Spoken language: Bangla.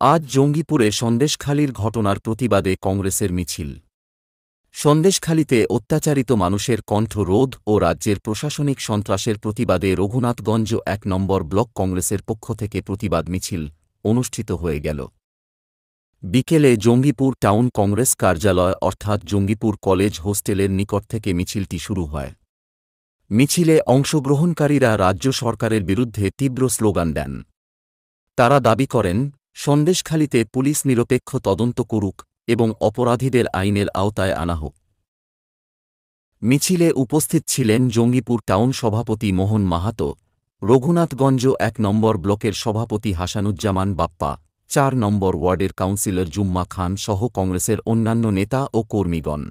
আজ জঙ্গিপুরে সন্দেশখালির ঘটনার প্রতিবাদে কংগ্রেসের মিছিল। সন্দেশখালিতে অত্যাচারিত মানুষের কণ্ঠ রোধ ও রাজ্যের প্রশাসনিক সন্ত্রাসের প্রতিবাদে রঘুনাথগঞ্জ ১ নম্বর ব্লক কংগ্রেসের পক্ষ থেকে প্রতিবাদ মিছিল অনুষ্ঠিত হয়ে গেল। বিকেলে জঙ্গিপুর টাউন কংগ্রেস কার্যালয় অর্থাৎ জঙ্গিপুর কলেজ হোস্টেলের নিকট থেকে মিছিলটি শুরু হয়। মিছিলে অংশগ্রহণকারীরা রাজ্য সরকারের বিরুদ্ধে তীব্র স্লোগান দেন। তারা দাবি করেন, সন্দেশখালিতে পুলিশ নিরপেক্ষ তদন্ত করুক এবং অপরাধীদের আইনের আওতায় আনা হোক। মিছিলে উপস্থিত ছিলেন জঙ্গিপুর টাউন সভাপতি মোহন মাহাতো, রঘুনাথগঞ্জ ১ নম্বর ব্লকের সভাপতি হাসানুজ্জামান বাপ্পা, ৪ নম্বর ওয়ার্ডের কাউন্সিলর জুম্মা খান সহ কংগ্রেসের অন্যান্য নেতা ও কর্মীগণ।